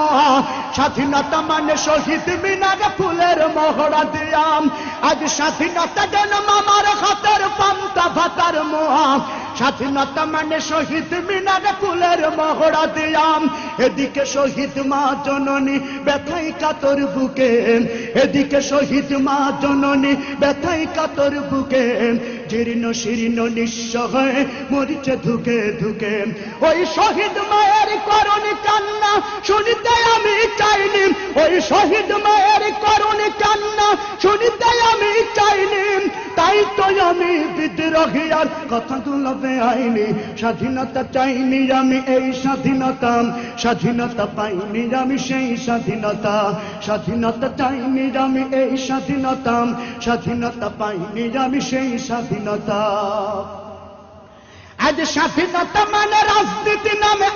মোয়া স্বাধীনতা মানে শহীদ মিনারে ফুলের মহড়া দিয়াম আজ স্বাধীনতা জন্ম আমার হাতের পান্তা ভাতার মোয়া স্বাধীনতা মানে শহীদ মিনারে ফুলের মহড়া দিয়াম এদিকে শহীদ মা জননী ব্যথাই কাতর বুকে এদিকে শহীদ মা জননী ব্যথাই কাতর বুকে জীর্ণ শীর্ণ নিঃস্ব হয়ে মরিচে ধুকে ধুকে ওই শহীদ মায়ের করুণী কান্না শুনিতে আমি চাইনি ওই শহীদ মায়ের করুণী কান্না শুনিতে আমি চাইনি তাই তো আমি বিদ্রোহী আর কথাগুলো বেআইনি স্বাধীনতা চাইনি আমি এই স্বাধীনতা স্বাধীনতা পাইনি আমি সেই স্বাধীনতা স্বাধীনতা চাইনি আমি এই স্বাধীনতা স্বাধীনতা পাইনি আমি সেই স্বাধীনতা আজ স্বাধীনতা মানে রাজনীতি নামে